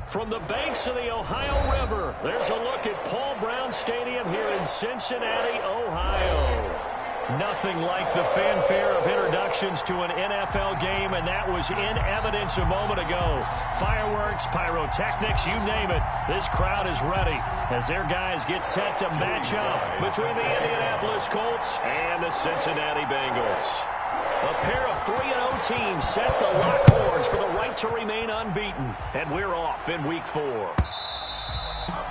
From the banks of the Ohio River, there's a look at Paul Brown Stadium here in Cincinnati, Ohio. Nothing like the fanfare of introductions to an NFL game, and that was in evidence a moment ago. Fireworks, pyrotechnics, you name it. This crowd is ready as their guys get set to match up between the Indianapolis Colts and the Cincinnati Bengals. A pair of 3-0 teams set to lock horns for the right to remain unbeaten, and we're off in Week 4.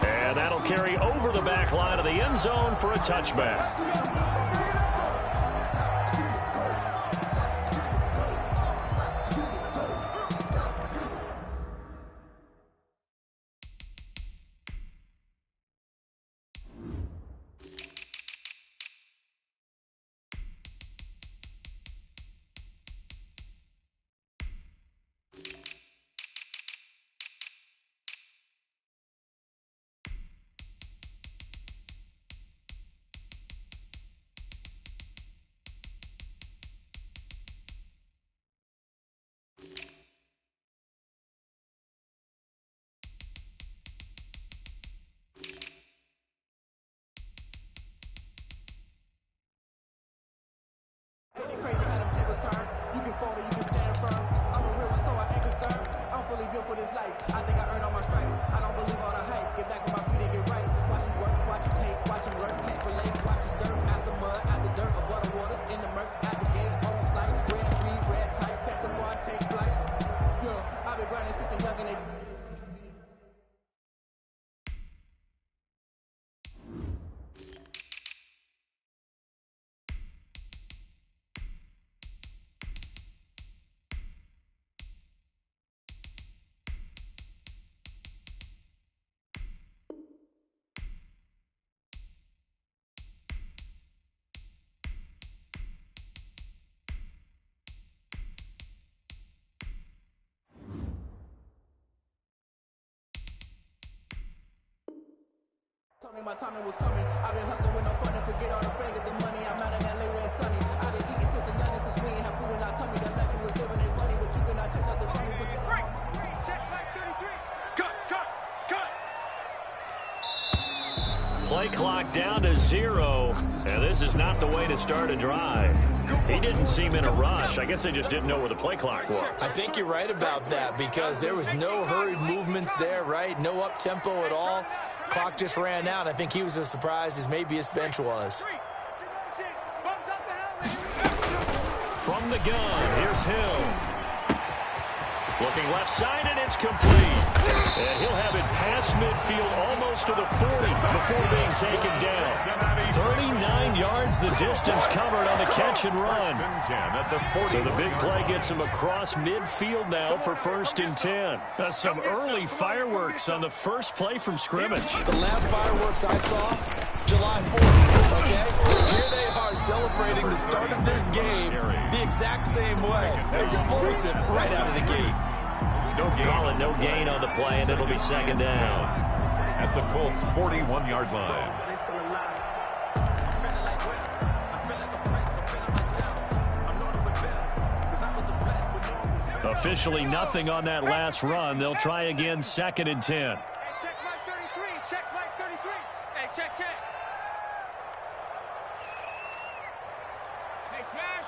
And that'll carry over the back line of the end zone for a touchback. Crazy how them tables turn. You can fall or you can stand firm. I'm a real one, so I ain't concerned. I'm fully built for this life. I think I earned all my stripes. I don't believe all the hype. Get back on my feet and get right. Watch you work, watch you take, watch you lurk, can't relate. Watch you stir after mud, after dirt, or butter waters in the murks, at the gate, on site. Red tree, red tight, set the bar, take flight. Yeah, I've been grinding since a youngin' age. Told me my timing was coming. I've been hustling with no fun and forget all the fame, get the money. I'm out in LA where it's sunny. I've been eating since a youngin' since we ain't have food in our tummy. The life we was living ain't funny, but you cannot take nothing from me. Check back 33. Cut. Play clock down to 0, and this is not the way to start a drive. He didn't seem in a rush. I guess they just didn't know where the play clock was. I think you're right about that because there was no hurried movements there, right? No up-tempo at all. Clock just ran out. I think he was as surprised as maybe his bench was. From the gun, here's Hill. Looking left side, and it's complete. And he'll have it past midfield almost to the 40 before being taken down. 39 yards the distance covered on the catch and run. So the big play gets him across midfield now for 1st and 10. Some early fireworks on the first play from scrimmage. The last fireworks I saw, July 4th, okay? Here they are celebrating the start of this game the exact same way. Explosive right out of the gate. Call it no gain on the play, and it'll be 2nd down. At the Colts' 41-yard line. Officially nothing on that last run. They'll try again 2nd and 10. Hey, check Mike 33. Check Mike 33. Hey, check. Hey, smash.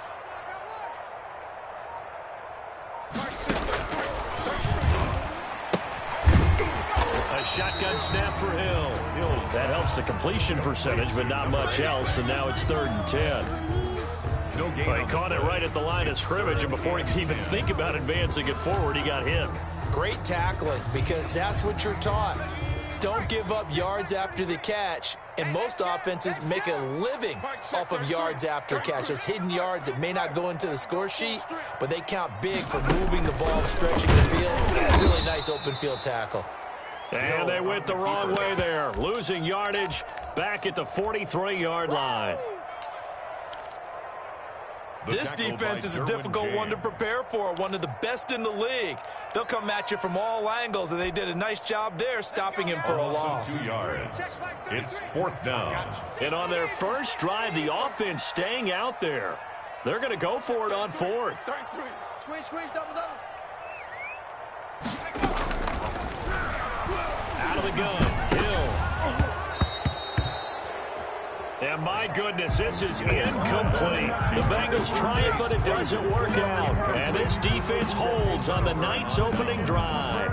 A shotgun snap for Hill. That helps the completion percentage, but not much else, and now it's 3rd and 10. Well, he caught it right at the line of scrimmage, and before he could even think about advancing it forward, he got hit. Great tackling because that's what you're taught. Don't give up yards after the catch, and most offenses make a living off of yards after catch. Those hidden yards that may not go into the score sheet, but they count big for moving the ball, stretching the field. Really nice open field tackle. And they went the wrong way there, losing yardage back at the 43-yard line. This defense is a difficult one to prepare for, one of the best in the league. They'll come at you from all angles, and they did a nice job there stopping him for a loss. 2 yards. It's 4th down. And on their first drive, the offense staying out there. They're going to go for it on 4th. Squeeze, double. Out of the gun, Hill. And my goodness, this is incomplete. The Bengals try it, but it doesn't work out. And this defense holds on the night's opening drive.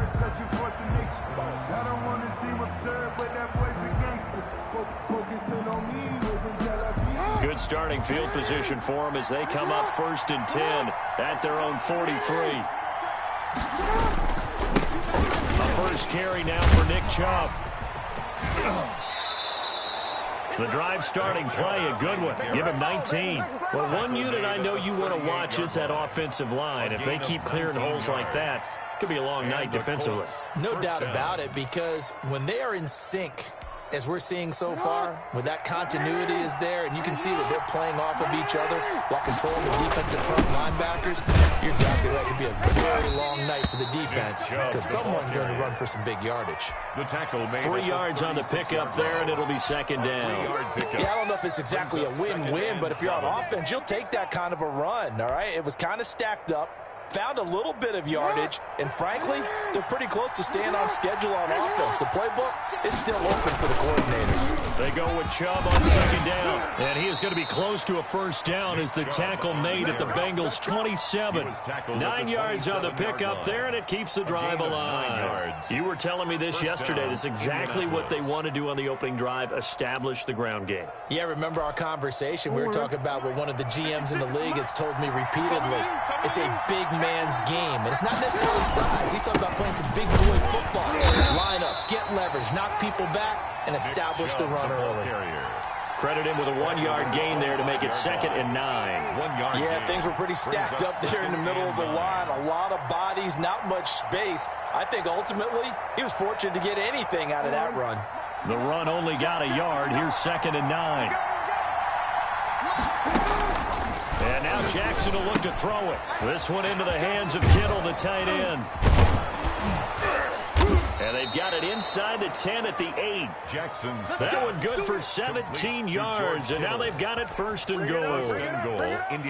Good starting field position for them as they come up 1st and 10 at their own 43. A first carry now for Nick Chubb. The drive starting play, a good one. Give him 19. Well, one unit I know you want to watch is that offensive line. If they keep clearing holes like that, it could be a long night defensively. No doubt about it, because when they are in sync, as we're seeing so far, when that continuity is there, and you can see that they're playing off of each other while controlling the defensive front linebackers, you're exactly right. It could be a very long night for the defense because someone's going to run for some big yardage. The tackle made 3 yards on the pickup there, and it'll be 2nd down. Yeah, I don't know if it's exactly a win-win, but if you're on offense, you'll take that kind of a run, all right? It was kind of stacked up. Found a little bit of yardage, and frankly, they're pretty close to staying on schedule on offense. The playbook is still open for the coordinator. They go with Chubb on 2nd down, and he is going to be close to a 1st down as the tackle made at the Bengals' 27. 9 yards on the pickup there, and it keeps the drive alive. You were telling me this yesterday. This is exactly what they want to do on the opening drive, establish the ground game. Yeah, remember our conversation? We were talking about what one of the GMs in the league has told me repeatedly. It's a big man's game, and it's not necessarily size. He's talking about playing some big boy football. Line up, get leverage, knock people back, and establish the run early. Credit him with a 1-yard gain there to make it 2nd and 9. 1 yard. Yeah, things were pretty stacked up there in the middle of the line. A lot of bodies, not much space. I think ultimately he was fortunate to get anything out of that run. The run only got a yard. Here's 2nd and 9. And now Jackson will look to throw it. This one into the hands of Kittle, the tight end. And they've got it inside the 10 at the 8. Jackson's That one good for 17 yards, and now they've got it 1st and goal.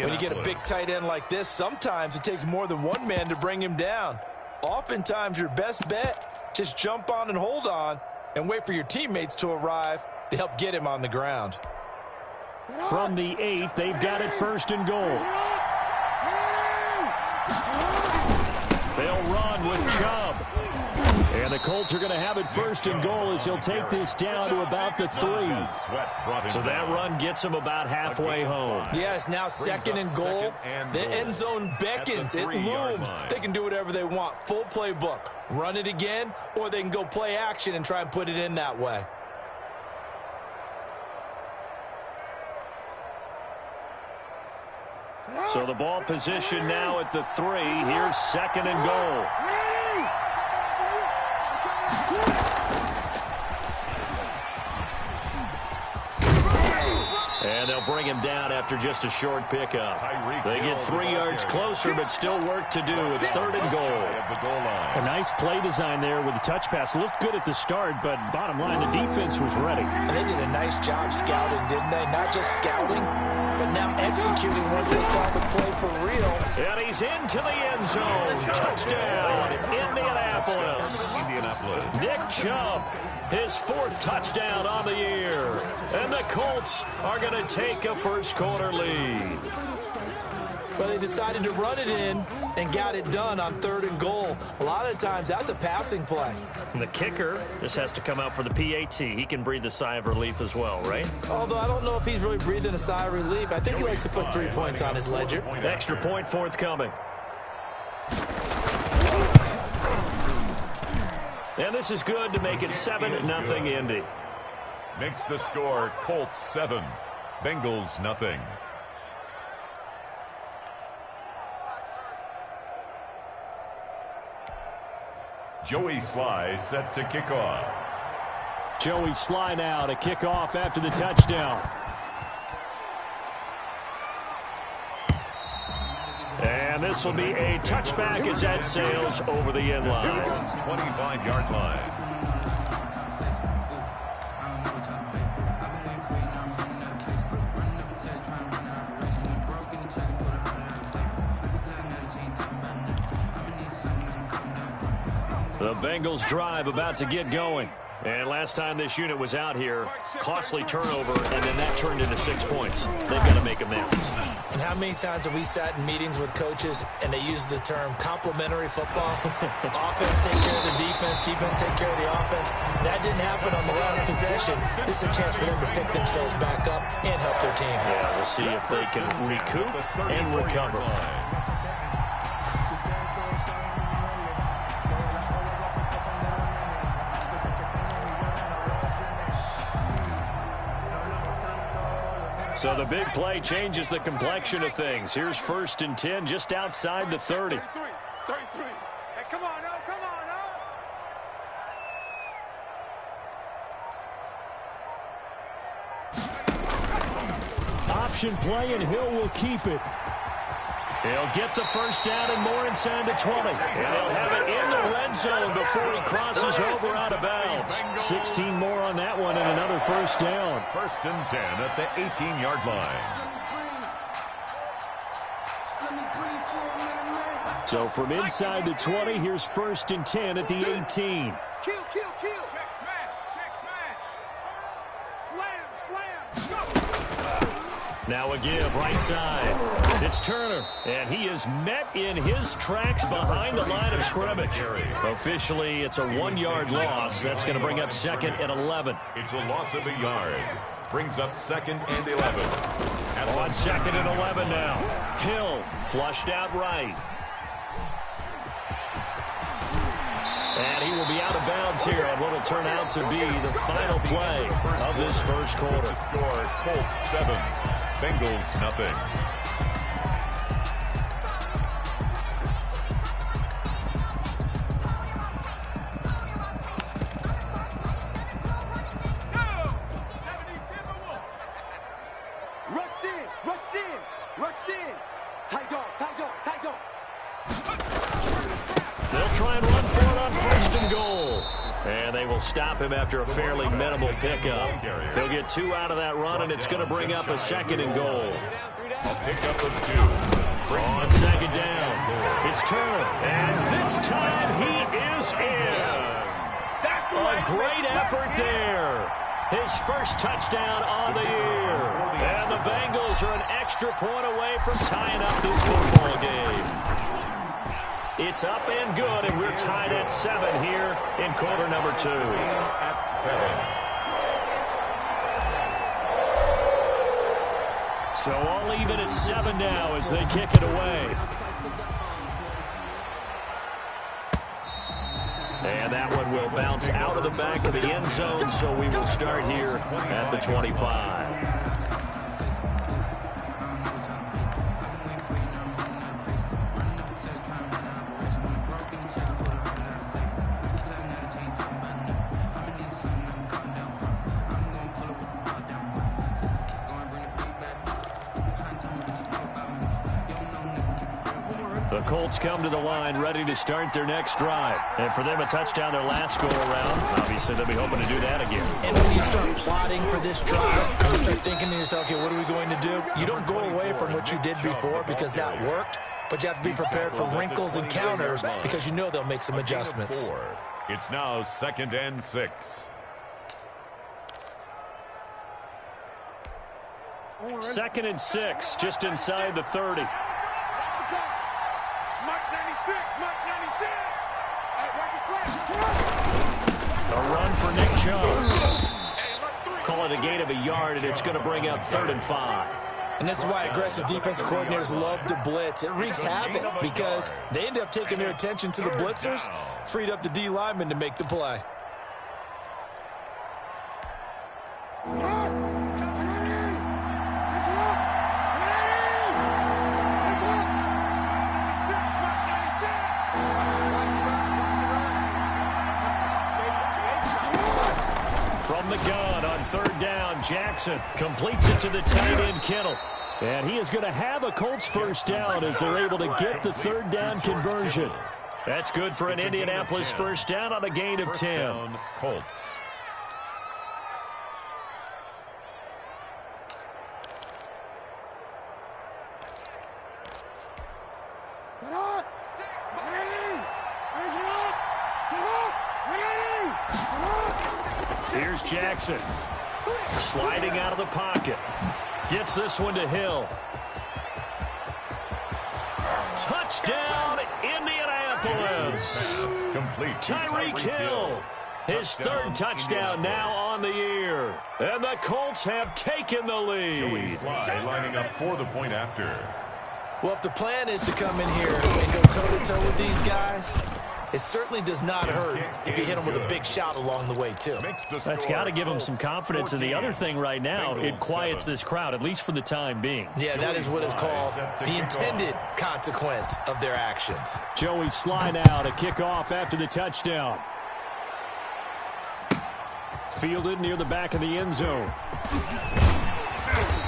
When you get a big tight end like this, sometimes it takes more than one man to bring him down. Oftentimes, your best bet, just jump on and hold on and wait for your teammates to arrive to help get him on the ground. From the 8, they've got it 1st and goal. They'll run with Chubb. And the Colts are going to have it 1st and goal as he'll take this down to about the 3. So that run gets him about halfway home. Yes, now 2nd and goal. The end zone beckons. It looms. They can do whatever they want. Full playbook. Run it again, or they can go play action and try and put it in that way. So the ball position now at the 3. Here's 2nd and goal. And they'll bring him down after just a short pickup. They get 3 yards closer, but still work to do. It's 3rd and goal. A nice play design there with the touch pass. Looked good at the start, but bottom line, the defense was ready. And they did a nice job scouting, didn't they? Not just scouting, but now executing once they saw the play for real. And he's into the end zone. Touchdown, Indianapolis. Nick Chubb, his 4th touchdown on the year. And the Colts are going to take a first-quarter lead. Well, they decided to run it in and got it done on 3rd and goal. A lot of times, that's a passing play. And the kicker just has to come out for the PAT. He can breathe a sigh of relief as well, right? Although I don't know if he's really breathing a sigh of relief. I think he likes to put 3 points on his ledger. Extra point forthcoming. And this is good to make it 7-0 Indy. Makes the score Colts 7, Bengals nothing. Joey Sly set to kick off. Joey Sly now to kick off after the touchdown. And this will be a touchback as that sails over the end line. 25-yard line. The Bengals drive about to get going. And last time this unit was out here, costly turnover, and then that turned into 6 points. They've got to make amends. And how many times have we sat in meetings with coaches and they use the term complementary football? Offense take care of the defense, defense take care of the offense. That didn't happen on the last possession. This is a chance for them to pick themselves back up and help their team. Yeah, we'll see if they can recoup and recover. So the big play changes the complexion of things. Here's 1st and 10 just outside the 30. 33. Hey, come on now, come on now. Option play, and Hill will keep it. He'll get the first down and more inside the 20. And he'll have it in the red zone before he crosses over out of bounds. 16 more on that one and another first down. 1st and 10 at the 18-yard line. So from inside the 20, here's 1st and 10 at the 18. Kill. Check smash. Slam. Now a give right side. It's Turner, and he is met in his tracks behind the line of scrimmage. Officially, it's a 1-yard loss. That's going to bring up 2nd and 11. It's a loss of a yard. Brings up 2nd and 11. On 2nd and 11 now. Hill flushed out right. And he will be out of bounds here on what will turn out to be the final play of this first quarter. The score, Colts 7, Bengals nothing. Rush in. Tight dog. They'll try and run for it on 1st and goal. And they will stop him after a fairly minimal pickup. He'll get 2 out of that run, and it's going to bring up a 2nd and goal. A pickup of 2. On 2nd down, it's Turner. And this time he is in. A great effort there. His first touchdown on the year. And the Bengals are an extra point away from tying up this football game. It's up and good, and we're tied at 7 here in quarter number 2. At 7. So all even at 7 now as they kick it away. And that one will bounce out of the back of the end zone, so we will start here at the 25. The Colts come to the line ready to start their next drive. And for them, a touchdown their last go-around. Obviously, they'll be hoping to do that again. And when you start plotting for this drive, you start thinking to yourself, okay, what are we going to do? You don't go away from what you did before because that worked, but you have to be prepared for wrinkles and counters because you know they'll make some adjustments. It's now 2nd and 6. 2nd and 6, just inside the 30. A run for Nick Chubb. Call it a gain of a yard, and it's going to bring up 3rd and 5. And this is why aggressive defense coordinators love to blitz. It wreaks havoc because they end up taking their attention to the blitzers, freed up the D lineman to make the play. From the gun on 3rd down, Jackson completes it to the tight end, Kittle. And he is going to have a Colts first down as they're able to get the 3rd down conversion. That's good for an Indianapolis first down on a gain of 10. Down, Colts. Here's Jackson. Sliding out of the pocket. Gets this one to Hill. Touchdown, Indianapolis. Complete. Tyreek Hill. His third touchdown now on the year. And the Colts have taken the Joey lead. Sly lining up for the point after. Well, if the plan is to come in here and go toe-to-toe with these guys, it certainly does not hurt if you hit them with a big shout along the way, too. That's got to give them some confidence. And the other thing right now, it quiets this crowd, at least for the time being. Yeah, that is what is called the intended consequence of their actions. Joey Sly now to kick off after the touchdown. Fielded near the back of the end zone.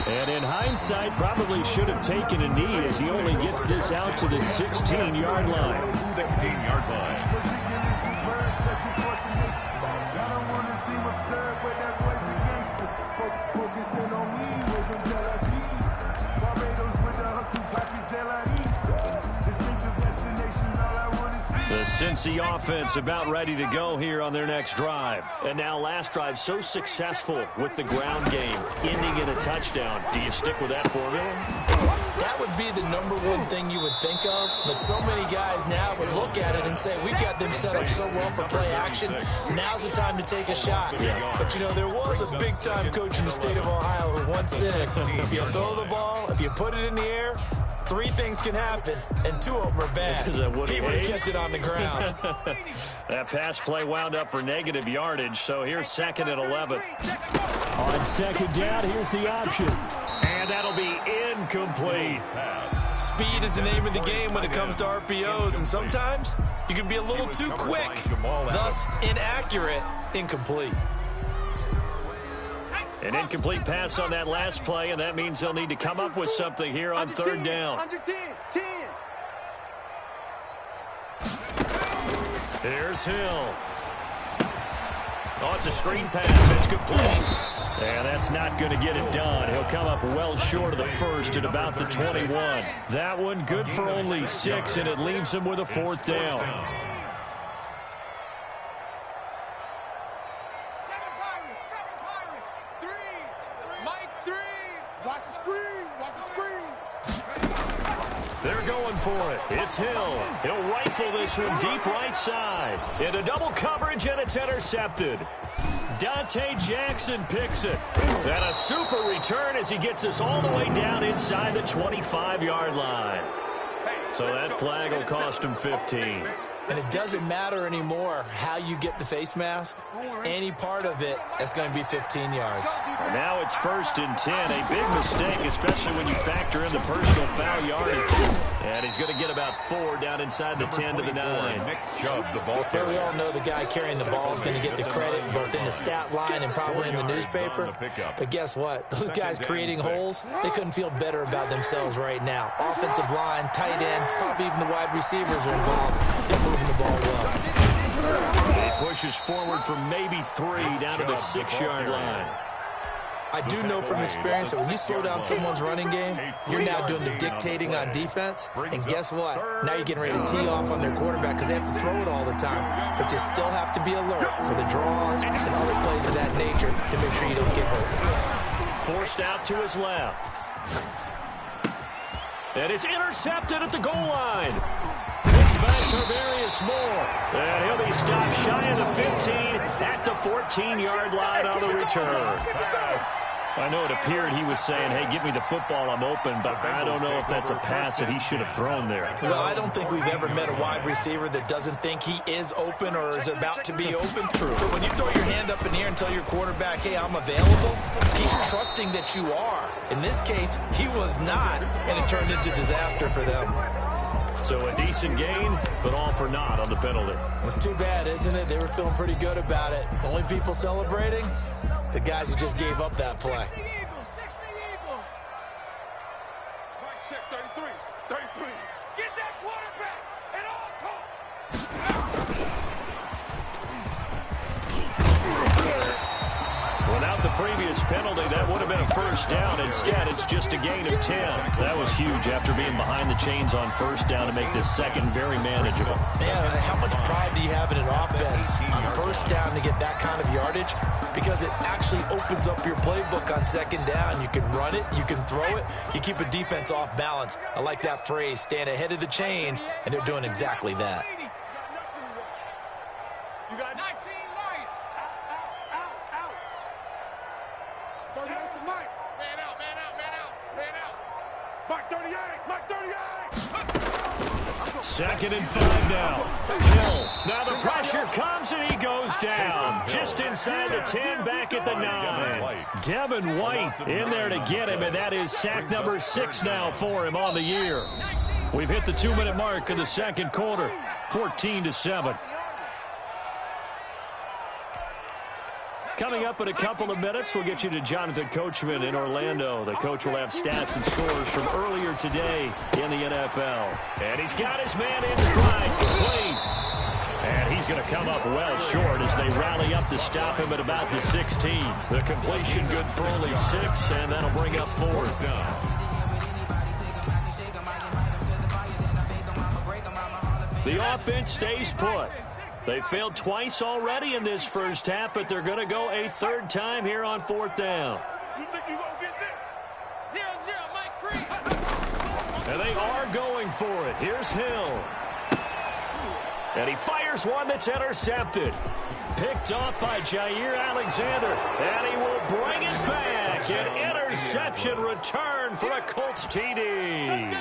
And in hindsight, probably should have taken a knee as he only gets this out to the 16-yard line. 16-yard line. The Cincy offense about ready to go here on their next drive. And now last drive so successful with the ground game, ending in a touchdown. Do you stick with that formula? That would be the number one thing you would think of, but so many guys now would look at it and say, we've got them set up so well for play action, now's the time to take a shot. But, you know, there was a big-time coach in the state of Ohio who once said, if you throw the ball, if you put it in the air, 3 things can happen, and 2 of them are bad. He would have kept it on the ground. That pass play wound up for negative yardage, so here's 2nd and 11. On second down, here's the option. And that'll be incomplete. Speed is the name of the game when it comes to RPOs, and sometimes you can be a little too quick, thus inaccurate, incomplete. An incomplete pass on that last play, and that means they'll need to come up with something here on 3rd down. Under 10. Here's Hill. Oh, it's a screen pass. It's complete. And that's not going to get it done. He'll come up well short of the first at about the 21. That one good for only 6, and it leaves him with a 4th down. They're going for it. It's Hill. He'll rifle this one deep right side. Into double coverage, and it's intercepted. Dante Jackson picks it. And a super return as he gets us all the way down inside the 25-yard line. So that flag will cost him 15. And it doesn't matter anymore how you get the face mask. Any part of it is going to be 15 yards. And now it's 1st and 10. A big mistake, especially when you factor in the personal foul yardage. And he's going to get about 4 down inside the 10 to the 9. Nick Chubb, the ball Here we all know the guy carrying the ball is going to get the credit both in the stat line and probably in the newspaper. But guess what? Those guys creating holes, they couldn't feel better about themselves right now. Offensive line, tight end, probably even the wide receivers are involved. They're moving the ball well. He pushes forward for maybe 3 down to the 6-yard line. I do know from experience that when you slow down someone's running game, you're now doing the dictating on defense. And guess what? Now you're getting ready to tee off on their quarterback because they have to throw it all the time. But you still have to be alert for the draws and other plays of that nature to make sure you don't get hurt. Forced out to his left. And it's intercepted at the goal line. Picked by Tarvarius Moore. And he'll be stopped shy of the 15 at the 14-yard line on the return. I know it appeared he was saying, hey, give me the football, I'm open, but I don't know if that's a pass that he should have thrown there. Well, I don't think we've ever met a wide receiver that doesn't think he is open or is about to be open. True. So when you throw your hand up in the air and tell your quarterback, hey, I'm available, he's trusting that you are. In this case, he was not, and it turned into disaster for them. So a decent gain, but all for naught on the penalty. It's too bad, isn't it? They were feeling pretty good about it. Only people celebrating, the guys who just gave up that play. 60 Eagles. Right check, 33. Get that quarterback at all costs. Without the previous penalty, that would have been a first down. Instead, it's just a gain of 10. That was huge after being behind the chains on first down to make this second very manageable. Yeah, how much pride do you have in an offense on first down to get that kind of yardage? Because it actually opens up your playbook on second down. You can run it, you can throw it, you keep a defense off balance. I like that phrase, stand ahead of the chains, and they're doing exactly that. You got 19 light. Out. 38 to Mike. Man out. Mike 38. Second and 5 now. Hill. Now the pressure comes and he goes down. Just inside the 10, back at the 9. Devin White in there to get him, and that is sack number 6 now for him on the year. We've hit the 2-minute mark of the second quarter. 14-7. Coming up in a couple of minutes, we'll get you to Jonathan Coachman in Orlando. The coach will have stats and scores from earlier today in the NFL. And he's got his man in stride, complete. And he's going to come up well short as they rally up to stop him at about the 16. The completion good for only 6, and that'll bring up 4th down. The offense stays put. They failed twice already in this first half, but they're going to go a 3rd time here on 4th down. You think you gonna get this? 0-0, Mike Free. And they are going for it. Here's Hill. And he fires one that's intercepted. Picked off by Jair Alexander. And he will bring it back. An interception return for a Colts TD.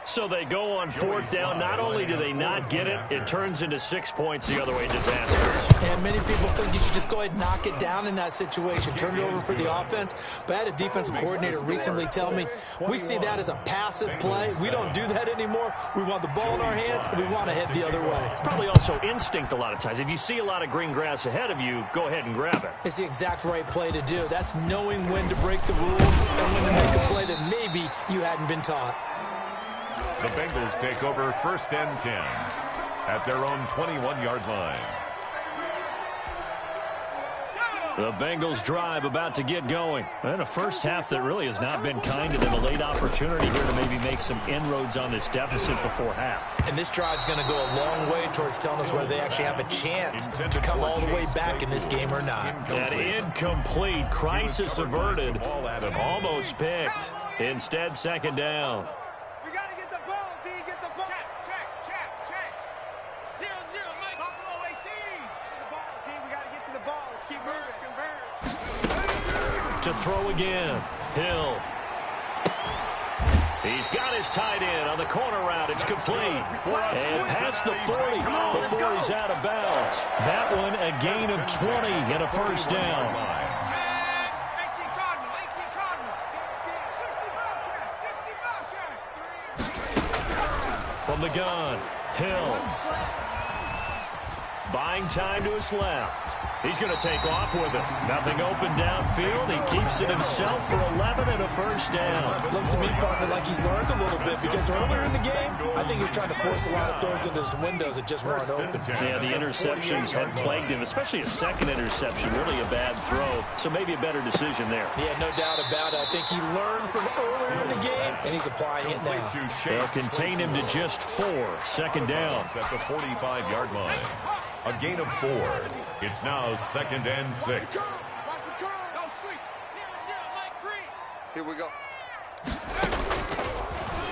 So they go on 4th down. Not only do they not get it, it turns into 6 points the other way. Disastrous. And many people think you should just go ahead and knock it down in that situation. Turn it over for the offense. But I had a defensive coordinator recently tell me, we see that as a passive play. We don't do that anymore. We want the ball in our hands, and we want to head the other way. It's probably also instinct a lot of times. If you see a lot of green grass ahead of you, go ahead and grab it. It's the exact right play to do. That's knowing when to break the rules and when to make a play that maybe you hadn't been taught. The Bengals take over 1st and 10 at their own 21-yard line. The Bengals drive about to get going. And a first half that really has not been kind to them. A late opportunity here to maybe make some inroads on this deficit before half. And this drive's going to go a long way towards telling us whether they actually have a chance to come all the way back in this game or not. An incomplete. Crisis averted. Almost picked. Instead, 2nd down. We got to get the ball, D. Get the ball. Check. 0-0, Mike. Buffalo 18. Get the ball, D. We got to get to the ball. Let's keep moving. To throw again. Hill. He's got his tight end on the corner route. It's complete. And past the 40 before he's out of bounds. That one a gain of 20 and a first down. 18 Cardinal. 60 Bobcat. From the gun, Hill. Buying time to his left. He's going to take off with it. Nothing open downfield. He keeps it himself for 11 and a first down. Looks to me, partner, like he's learned a little bit because earlier in the game, I think he was trying to force a lot of throws into some windows that just weren't open. Yeah, the interceptions had plagued him, especially a second interception. Really a bad throw. So maybe a better decision there. Yeah, no doubt about it. I think he learned from earlier in the game, and he's applying it now. They'll contain him to just 4. 2nd down. At the 45-yard line. A gain of 4. It's now 2nd and 6. Watch the curl. Go sweep. 0-0, Mike Free. Here we go.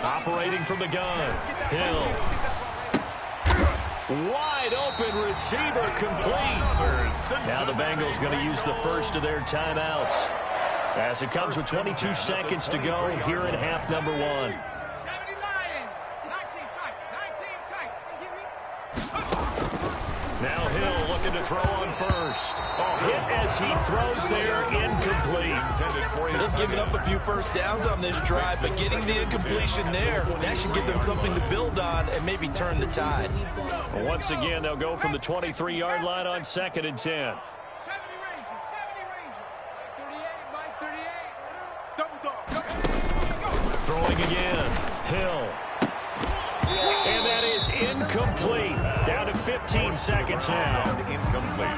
Operating from the gun. Hill. Wide open receiver complete. Now the Bengals going to use the first of their timeouts. As it comes with 22 seconds to go here in half number 1. 70 Lions. 19 tight. 19 tight. Now Hill looking to throw on first. Hit as he throws there, incomplete. They've given up a few first downs on this drive, but getting the incompletion there, that should give them something to build on and maybe turn the tide. Once again, they'll go from the 23-yard line on 2nd and 10. 70 Rangers. 38, Mike 38. Double dog. Throwing again. Hill. And that is incomplete. Down to 15 seconds now. Incomplete.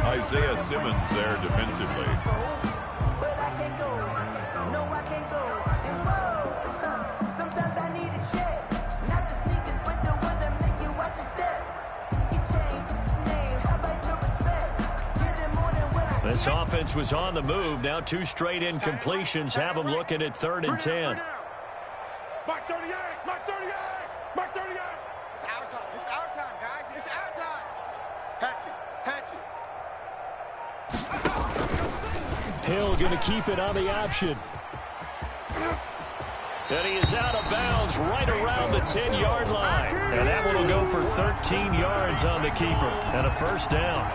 Isaiah Simmons there defensively. But I can't go. No, I can't go. And whoa, sometimes I need a check. Not the sneakers, but the ones that make you watch your step. You change name. How about your respect? Get it more than what I. This offense was on the move. Now 2 straight incompletions have them looking at 3rd and 10. Mark 38! Mark 38! Mark 38! It's our time. It's our time, guys. It's our time. Hatchet. Hatchet. Hill going to keep it on the option. And he is out of bounds right around the 10-yard line. And that one will go for 13 yards on the keeper and a first down.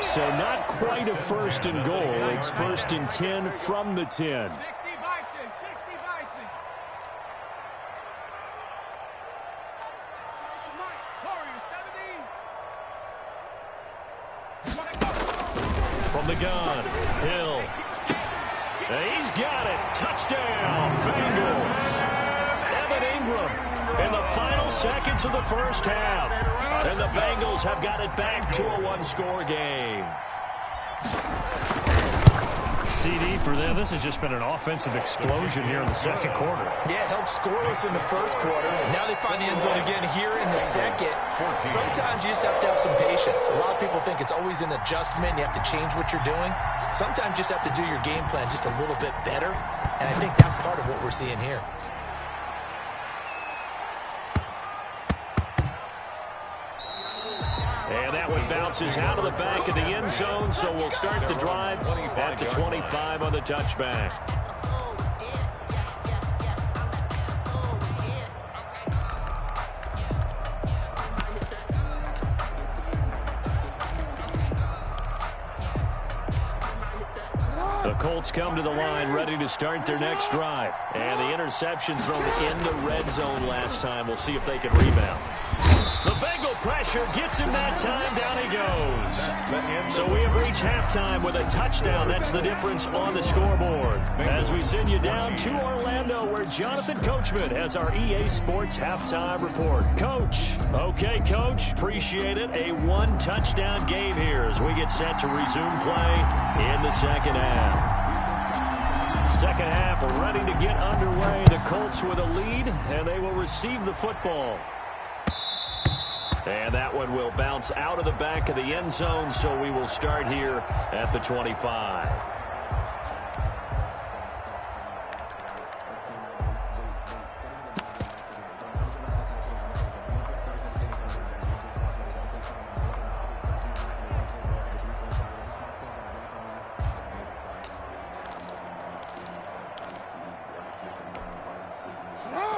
So not quite a 1st and goal. It's 1st and 10 from the 10. 60 Bison. 60 Bison. Mike, Warrior 70. From the gun, Hill. And he's got it. Touchdown, Bengals. Evan Ingram in the final seconds of the first half. And the Bengals have got it back to a 1-score game. CD for them. This has just been an offensive explosion here in the second quarter. Yeah, held scoreless in the first quarter. Now they find the end zone again here in the second. Sometimes you just have to have some patience. A lot of people think it's always an adjustment. You have to change what you're doing. Sometimes you just have to do your game plan just a little bit better. And I think that's part of what we're seeing here. And that one bounces out of the back of the end zone, so we'll start the drive at the 25 on the touchback. The Colts come to the line ready to start their next drive. And the interception thrown in the red zone last time. We'll see if they can rebound. The Bengal pressure gets him that time. Down he goes. So we have reached halftime with a touchdown. That's the difference on the scoreboard. As we send you down to Orlando, where Jonathan Coachman has our EA Sports halftime report. Coach. Okay, Coach. Appreciate it. A 1-touchdown game here as we get set to resume play in the second half. Second half ready to get underway. The Colts with a lead, and they will receive the football. And that one will bounce out of the back of the end zone, so we will start here at the 25.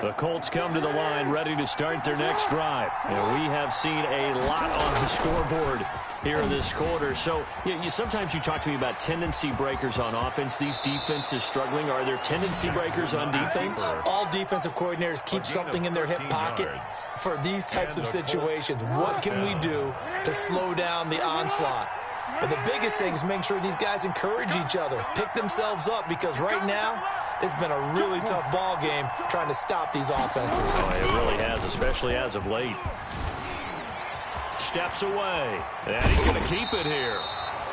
The Colts come to the line ready to start their next drive. And we have seen a lot on the scoreboard here in this quarter. So sometimes you talk to me about tendency breakers on offense. These defenses struggling. Are there tendency breakers on defense? All defensive coordinators keep something in their hip pocket for these types of situations. What can we do to slow down the onslaught? But the biggest thing is making sure these guys encourage each other, pick themselves up, because right now it's been a really tough ball game trying to stop these offenses. Oh, it really has, especially as of late. Steps away, and he's going to keep it here.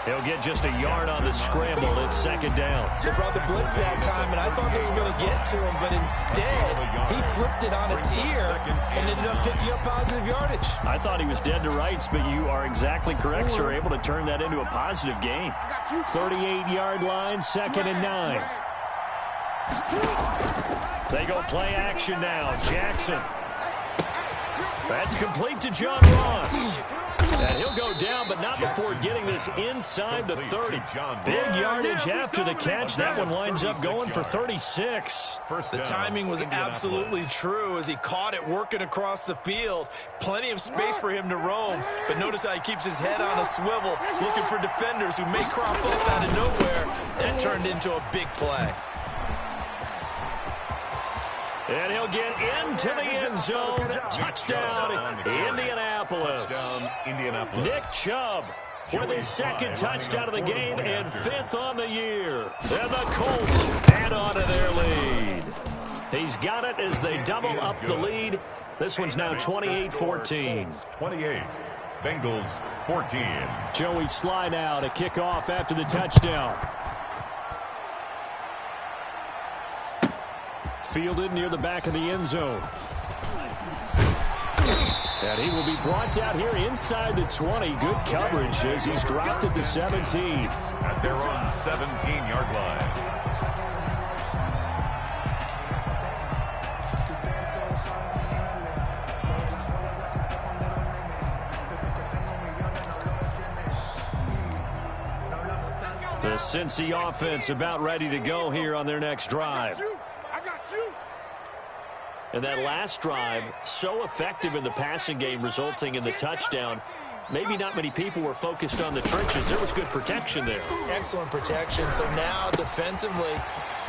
He'll get just a yard on the scramble. It's second down. They brought the blitz that time, and I thought they were going to get to him, but instead he flipped it on its ear and ended up picking up positive yardage. I thought he was dead to rights, but you are exactly correct, sir. Able to turn that into a positive gain. 38-yard line, 2nd and 9. They go play action now. Jackson. That's complete to John Ross. And he'll go down, but not before getting this inside the 30. Big yardage after the catch. That one winds up going for 36. The timing was absolutely true as he caught it working across the field. Plenty of space for him to roam, but notice how he keeps his head on a swivel, looking for defenders who may crop up out of nowhere. That turned into a big play. And he'll get into the end zone. Touchdown, Indianapolis. Nick Chubb with his second touchdown of the game and 5th on the year. And the Colts add on to their lead. He's got it as they double up the lead. This one's now 28-14. 28. Bengals 14. Joey slide out, a kickoff after the touchdown. Fielded near the back of the end zone. And he will be brought down here inside the 20. Good coverage as he's dropped at the 17. At their own 17-yard line. The Cincy offense about ready to go here on their next drive. And that last drive, so effective in the passing game, resulting in the touchdown. Maybe not many people were focused on the trenches. There was good protection there. Excellent protection. So now defensively,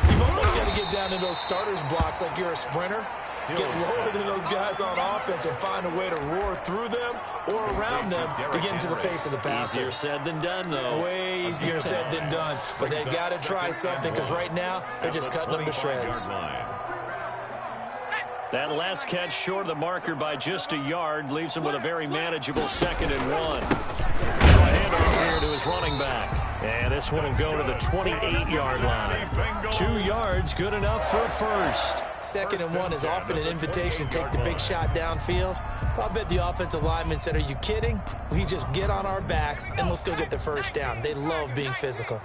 you've almost got to get down to those starters blocks like you're a sprinter. Get lower than those guys on offense and find a way to roar through them or around them to get into the face of the passer. Easier said than done, though. Way easier said than done. But they've got to try something because right now they're just cutting them to shreds. That last catch short of the marker by just a yard leaves him with a very manageable 2nd and 1. Now a handoff here to his running back. And this one will go to the 28-yard line. 2 yards, good enough for a first. 2nd and 1 is often an invitation to take the big shot downfield. I bet the offensive lineman said, are you kidding? We just get on our backs and let's go get the first down. They love being physical.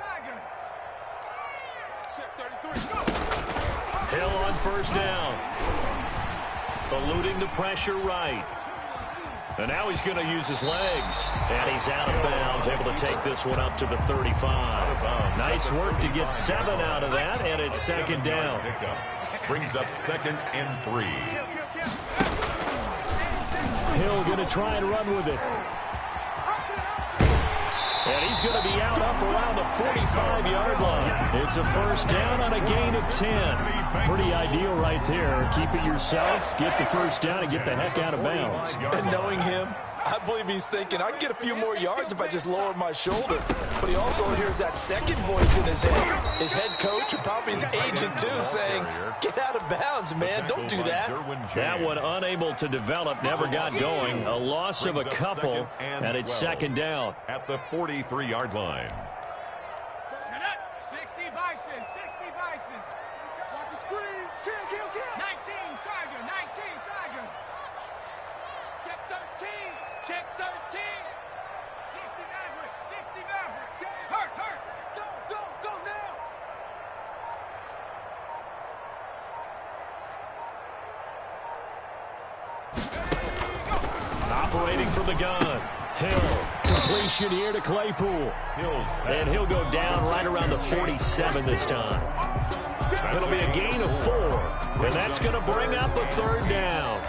Hill on first down. Eluding the pressure right. And now he's going to use his legs. And he's out of bounds, able to take this one up to the 35. Nice work to get 7 out of that, and it's 2nd down. Brings up 2nd and 3. Hill going to try and run with it. And he's going to be out up around the 45-yard line. It's a first down on a gain of 10. Pretty ideal right there. Keep it yourself, get the first down, and get the heck out of bounds. And knowing him, I believe he's thinking, I can get a few more yards if I just lower my shoulder. But he also hears that second voice in his head. His head coach and probably his agent, too, saying, get out of bounds, man. Don't do that. That one unable to develop, never got going. A loss of a couple, and it's 2nd down. At the 43-yard line. 60 Bison, 60 Bison. Watch the screen. Kill. 19 Tiger, 19 Tiger. Check 13. Check 13. 60 Maverick, 60 Maverick. Hurt. Go now. Operating from the gun. Hill. Completion here to Claypool. And he'll go down right around the 47 this time. It'll be a gain of 4. And that's going to bring up a 3rd down.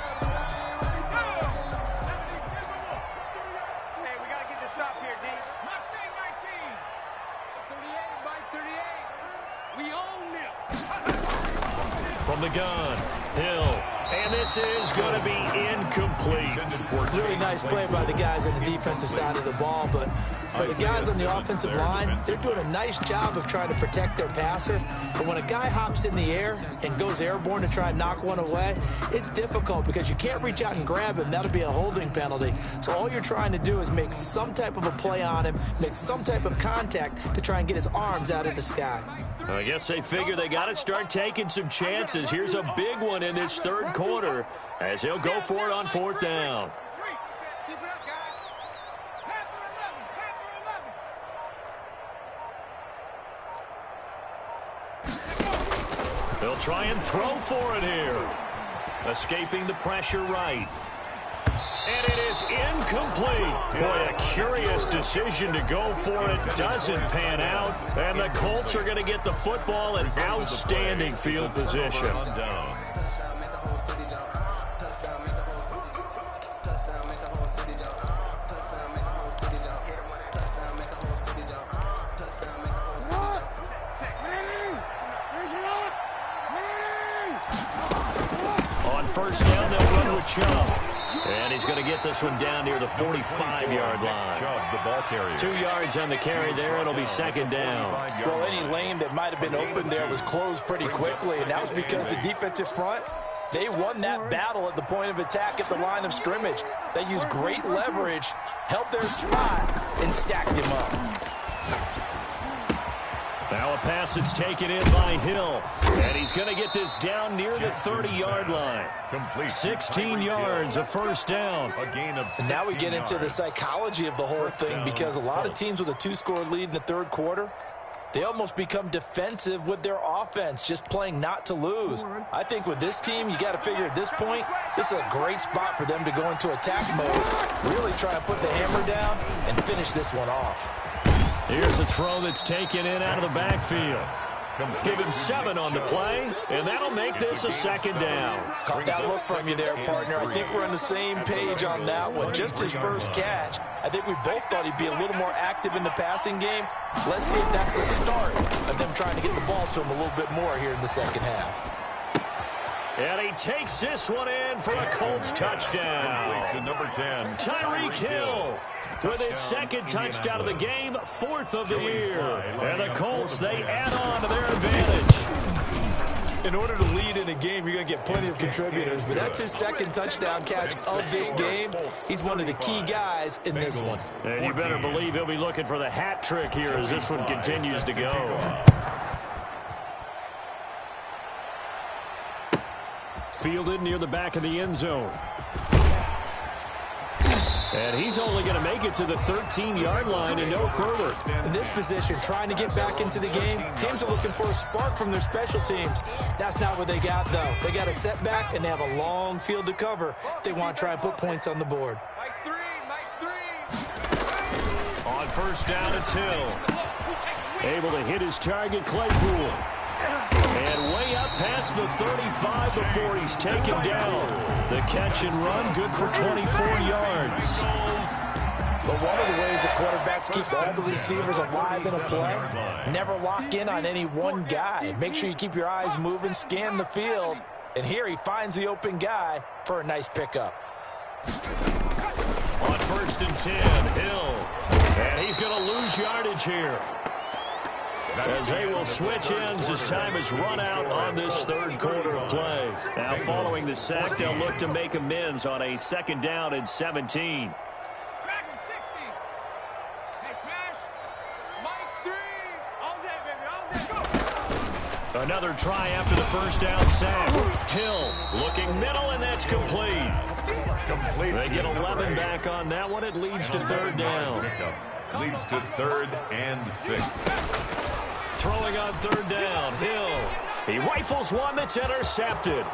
Hey, we got to get the stop here, D. Mustang 19. 38 by 38. We own them. From the gun. Hill. And this is going to be incomplete. Really nice play by the guys on the defensive side of the ball, but for the guys on the offensive line, they're doing a nice job of trying to protect their passer. But when a guy hops in the air and goes airborne to try and knock one away, it's difficult because you can't reach out and grab him. That'll be a holding penalty. So all you're trying to do is make some type of a play on him, make some type of contact to try and get his arms out of the sky. I guess they figure they got to start taking some chances. Here's a big one in this 3rd quarter as he'll go for it on 4th down. Keep it up, guys. Panther 11. They'll try and throw for it here. Escaping the pressure right. And it is incomplete. Boy, a curious decision to go for it. Doesn't pan out. And the Colts are going to get the football in outstanding field position. On first down, they'll run with Chubb. And he's going to get this one down near the 45-yard line. Chubb, the ball carrier. 2 yards on the carry there. It'll be 2nd down. Well, any lane that might have been open there was closed pretty quickly, and that was because the defensive front They won that battle at the point of attack at the line of scrimmage. They used great leverage, held their spot, and stacked him up. Now a pass that's taken in by Hill. And he's going to get this down near the 30-yard line. 16 yards, a first down. And now we get into the psychology of the whole thing, because a lot of teams with a 2-score lead in the third quarter, they almost become defensive with their offense, just playing not to lose. I think with this team, you got to figure at this point, this is a great spot for them to go into attack mode, really try to put the hammer down and finish this one off. Here's a throw that's taken in out of the backfield. Give him 7 on the play, and that'll make this a second down. Caught that look from you there, partner. I think we're on the same page on that one. Just his first catch, I think we both thought he'd be a little more active in the passing game. Let's see if that's the start of them trying to get the ball to him a little bit more here in the second half. And he takes this one in for a Colts touchdown. To number 10, Tyreek Hill with his second touchdown of the game, 4th of the year. And the Colts, they add on to their advantage. In order to lead in a game, you're going to get plenty of contributors, but that's his second touchdown catch of this game. He's one of the key guys in this one. And you better believe he'll be looking for the hat trick here as this one continues to go. Fielded near the back of the end zone. And he's only going to make it to the 13-yard line and no further. In this position, trying to get back into the game, teams are looking for a spark from their special teams. That's not what they got, though. They got a setback, and they have a long field to cover if they want to try and put points on the board. On first down, it's Hill. Able to hit his target, Claypool. And way up past the 35 before he's taken down. The catch and run, good for 24 yards. But one of the ways the quarterbacks keep all the receivers alive in a play, never lock in on any one guy. Make sure you keep your eyes moving, scan the field. And here he finds the open guy for a nice pickup. On first and 10, Hill. And he's going to lose yardage here, as they will switch ends as time has run out on this third quarter of play. Now following the sack, they'll look to make amends on a second down and 17. Another try after the first down sack. Hill looking middle, and that's complete. They get 11 back on that one. It leads to third down. Leads to 3rd and 6. Throwing on third down, Hill. He rifles one that's intercepted.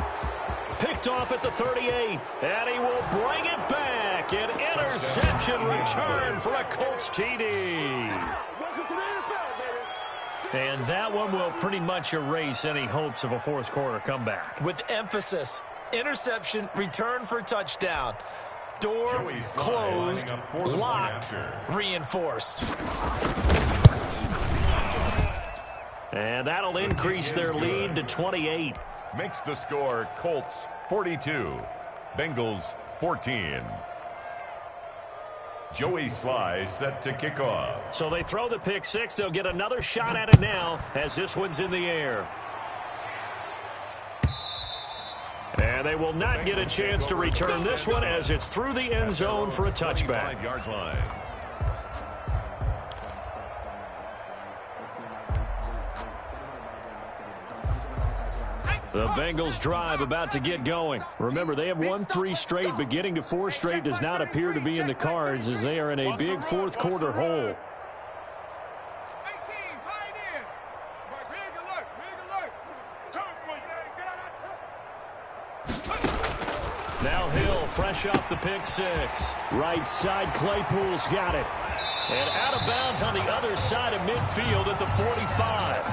Picked off at the 38, and he will bring it back. An interception return for a Colts TD. And that one will pretty much erase any hopes of a fourth quarter comeback. With emphasis, interception, return for touchdown. Door closed, locked, reinforced. And that'll increase their lead to 28. Makes the score Colts 42, Bengals 14. Joey Sly set to kick off. So they throw the pick six. They'll get another shot at it now as this one's in the air. And they will not get a chance to return this one as it's through the end zone for a touchback. 5-yard line. The Bengals drive about to get going. Remember, they have won 3 straight, but getting to 4 straight does not appear to be in the cards as they are in a big fourth quarter hole. Now Hill, fresh off the pick six. Right side, Claypool's got it. And out of bounds on the other side of midfield at the 45.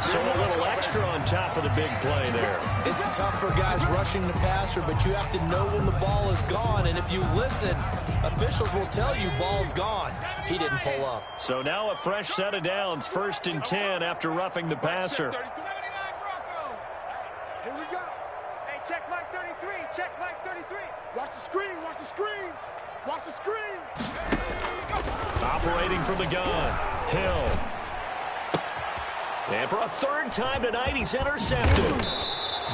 So a little extra on top of the big play there. It's tough for guys rushing the passer, but you have to know when the ball is gone. And if you listen, officials will tell you ball's gone. He didn't pull up. So now a fresh set of downs, 1st and 10 after roughing the passer. Here we go. Hey, check Mike 33. Check Mike 33. Watch the screen. Watch the screen. Watch the screen. Operating from the gun, Hill. And for a 3rd time tonight, he's intercepted.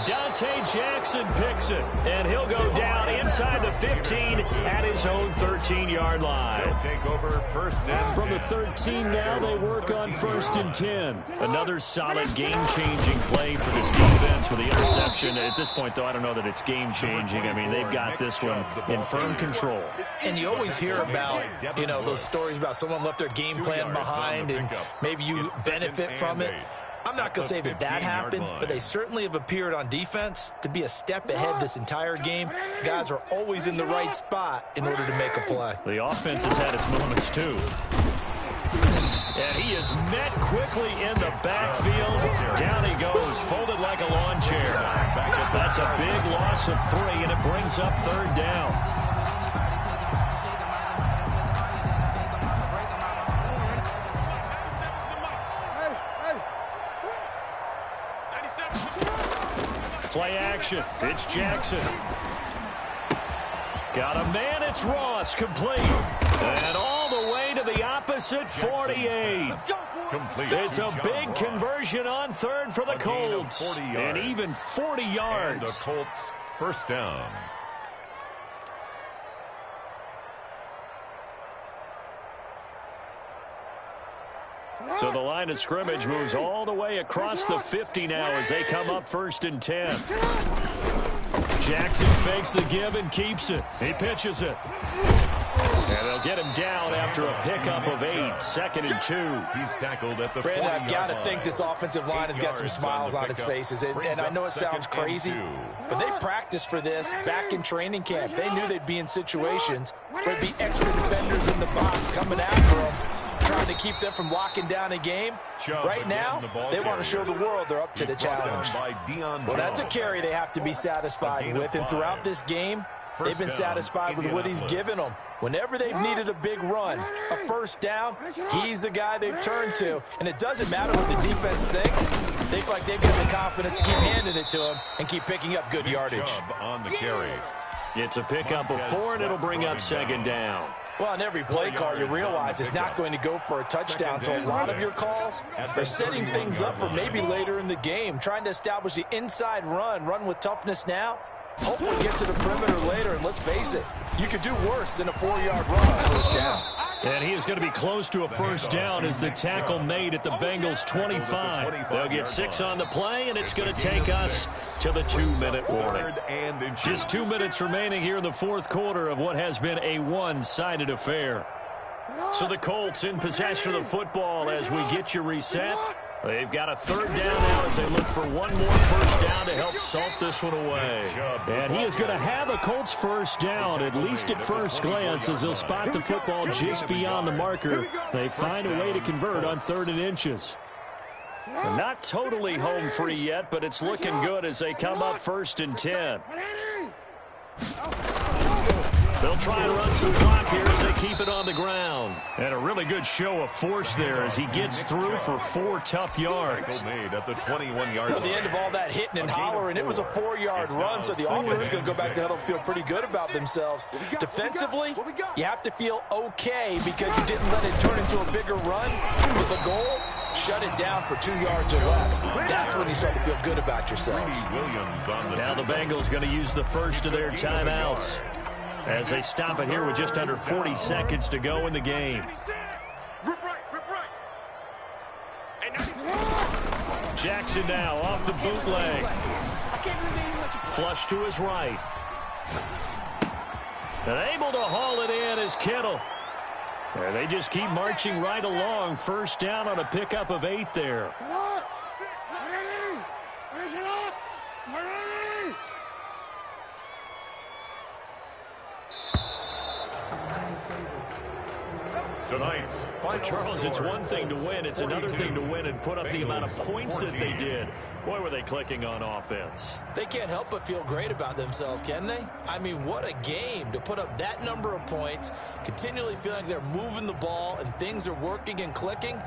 Dante Jackson picks it, and he'll go down inside the 15 at his own 13-yard line. They'll take over first and From the 13 now, they work on first and 10. Another solid game-changing play for this defense with the interception. At this point, though, I don't know that it's game-changing. I mean, they've got this one in firm control. And you always hear about, you know, those stories about someone left their game plan behind and maybe you benefit from it. I'm not going to say that that happened, but they certainly have appeared on defense to be a step ahead this entire game. Guys are always in the right spot in order to make a play. The offense has had its moments, too. And he is met quickly in the backfield. Down he goes, folded like a lawn chair. That's a big loss of 3, and it brings up third down. Play action. It's Jackson. Got a man. It's Ross. Complete. And all the way to the opposite 48. It's a big conversion on third for the Colts. And even 40 yards. And the Colts first down. So the line of scrimmage moves all the way across the 50 now as they come up first and 10. Jackson fakes the give and keeps it. He pitches it. And they'll get him down after a pickup of 8. Second and 2. He's tackled at the 40-yard Brandon, I've got to line. think this offensive line has got some smiles on its faces. And I know it sounds crazy, but they practiced for this back in training camp. They knew they'd be in situations where there'd be extra defenders in the box coming after them, trying to keep them from locking down a game. Right now, they want to show the world they're up to the challenge. Well, that's a carry they have to be satisfied with. And throughout this game, they've been satisfied with what he's given them. Whenever they've needed a big run, a first down, he's the guy they've turned to. And it doesn't matter what the defense thinks. They think like they've got the confidence to keep handing it to him and keep picking up good yardage. On the carry. It's a pickup of 4, and it'll bring up second down. Well, on every play call, you realize it's not going to go for a touchdown. So a lot of your calls are setting things up for maybe later in the game, trying to establish the inside run with toughness now. Hopefully get to the perimeter later, and let's face it, you could do worse than a 4-yard run on first down. And he is going to be close to a first down as the tackle made at the Bengals 25. They'll get 6 on the play, and it's going to take us to the 2-minute warning. Just 2 minutes remaining here in the fourth quarter of what has been a one-sided affair. So the Colts in possession of the football as we get you reset. They've got a third down now as they look for one more first down to help salt this one away. And he is going to have a Colts first down, at least at first glance, as they'll spot the football just beyond the marker. They find a way to convert on 3rd and inches. They're not totally home free yet, but it's looking good as they come up 1st and 10. They'll try and run some clock here as they keep it on the ground. And a really good show of force there as he gets through for 4 tough yards. Made at the 21-yard line. At the end of all that hitting and hollering, it was a 4-yard run, so the offense is going to go back to huddle and feel pretty good about themselves. Defensively, you have to feel okay because you didn't let it turn into a bigger run. With a goal, shut it down for 2 yards or less. That's when you start to feel good about yourselves. Now the Bengals going to use the first of their timeouts as they stop it here with just under 40 seconds to go in the game. Jackson now off the bootleg. Flush to his right. And able to haul it in is Kittle. And they just keep marching right along. First down on a pickup of 8 there. Tonight's Charles, it's one thing to win. It's another thing to win and put up the amount of points that they did. Boy, were they clicking on offense. They can't help but feel great about themselves, can they? I mean, what a game to put up that number of points, continually feeling like they're moving the ball and things are working and clicking.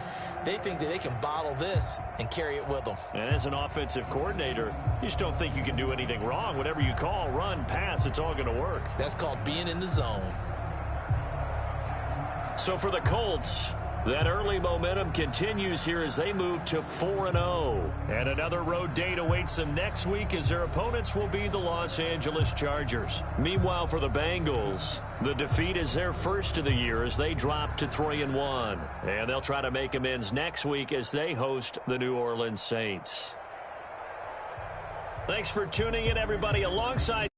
They think that they can bottle this and carry it with them. And as an offensive coordinator, you just don't think you can do anything wrong. Whatever you call, run, pass, it's all going to work. That's called being in the zone. So for the Colts, That early momentum continues here as they move to 4-0. And another road date awaits them next week as their opponents will be the Los Angeles Chargers. Meanwhile, for the Bengals, the defeat is their first of the year as they drop to 3-1. And they'll try to make amends next week as they host the New Orleans Saints. Thanks for tuning in, everybody. Alongside